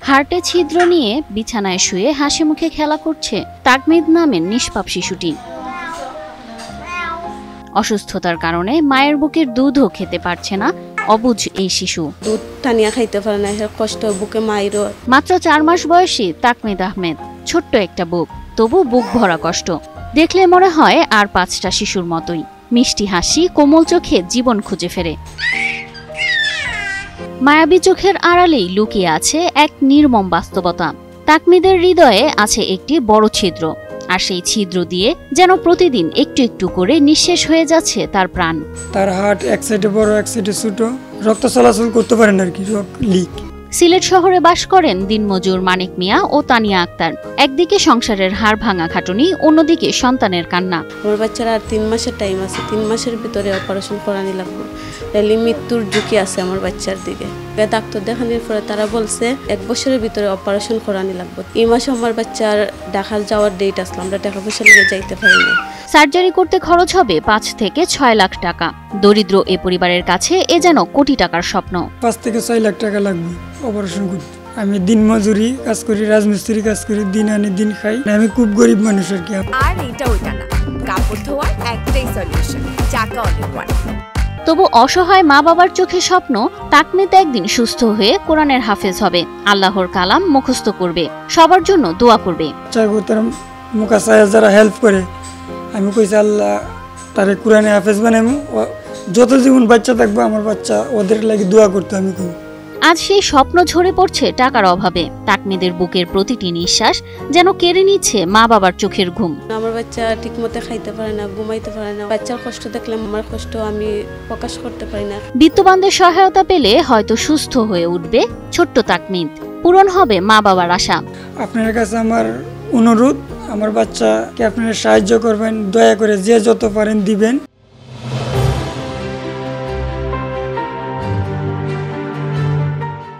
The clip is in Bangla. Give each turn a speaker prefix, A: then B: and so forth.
A: হার্টে ছিদ্র নিয়ে বিছানায় শুয়ে হাসি মুখে খেলা করছে তাকমিদ নামের নিষ্পাপ শিশুটি। অসুস্থতার কারণে মায়ের বুকের দুধও খেতে পারছে না অবুঝ এই শিশু।
B: দুধ টানিয়া খাইতে পারে না, কষ্ট বুকে মায়েরও।
A: মাত্র 4 মাস বয়সী তাকমিদ আহমেদ, ছোট্ট একটা বুক, তবু বুক ভরা কষ্ট। দেখলে মনে হয় আর 5টা শিশুর মতোই। মিষ্টি হাসি, কোমল চোখে জীবন খুঁজে ফেরে। মায়াবী চোখের আড়ালেই লুকিয়ে আছে এক নির্মম বাস্তবতা। তাকমিদের হৃদয়ে আছে একটি বড় ছিদ্র, আর সেই ছিদ্র দিয়ে যেন প্রতিদিন একটু একটু করে নিঃশেষ হয়ে যাচ্ছে তার প্রাণ।
C: তার হার্ট এক সাইডে বড়, এক সাইডে ছোট, রক্ত চলাচল করতে পারেন আর কি, লিক।
A: সিলেট শহরে বাস করেন দিনমজুর মানিক মিয়া ও তানিয়া আক্তার। একদিকে সংসারের হাড় ভাঙা খাটুনি, অন্যদিকে সন্তানের কান্না।
B: আমার বাচ্চার আর 3 মাসের টাইম আছে, 3 মাসের ভিতরে অপারেশন করানি লাগবে, তাহলে মৃত্যুর ঝুঁকি আছে আমার বাচ্চার দিকে। ডাক্তার দেখানোর পরে তারা বলছে 1 বছরের ভিতরে অপারেশন করানি লাগবে। এই মাসে আমার বাচ্চার ঢাকা যাওয়ার ডেট আসলো, আমরা টাকা পয়সা নিয়ে যাইতে পারিনি।
A: সার্জারি করতে খরচ হবে 5 থেকে 6 লাখ টাকা। দরিদ্র এ পরিবারের কাছে এ যেন কোটি টাকার স্বপ্ন।
C: 5 থেকে 6 লাখ টাকা লাগবে অপারেশন করতে। আমি দিন মজুরি কাজ করি, রাজমিস্ত্রি কাজ করি, দিন আনি দিন খাই। আমি খুব গরিব মানুষ আর কি।
D: আর এটা ওইটা না, কাপড় ধোয়ার একটাই সলিউশন, চাকা অল-ইন-ওয়ান।
A: তবু অসহায় মা বাবার চোখে স্বপ্ন তাকমিদ একদিন সুস্থ হয়ে কোরআনের হাফেজ হবে, আল্লাহর কালাম মুখস্থ করবে, সবার জন্য দোয়া করবে।
C: চাইবো তার মুকাসায় যারা হেল্প করে, আমি কইছি আল্লাহ তারে কোরআনে হাফেজ বানাবো। যত জীবন বাচ্চা থাকবে আমার বাচ্চা, ওদের লাগি দোয়া করতে আমি কই।
A: আজ সেই স্বপ্ন ঝরে পড়ছে টাকার অভাবে। তাকমিদের বুকের প্রতিটি নিঃশ্বাস যেন কেড়ে নিচ্ছে মা বাবার চোখের ঘুম।
B: আমার বাচ্চা ঠিক মতো খাইতে পারে না, ঘুমাইতে পারে না। বাচ্চার কষ্ট দেখলে আমার কষ্ট আমি প্রকাশ করতে পারি না।
A: বিত্তবানদের সহায়তা পেলে হয়তো সুস্থ হয়ে উঠবে ছোট্ট তাকমিদ, পূরণ হবে মা বাবার আশা।
C: আপনার কাছে আমার অনুরোধ, আমার বাচ্চাকে আপনারা সাহায্য করবেন, দয়া করে যে যত পারেন দিবেন।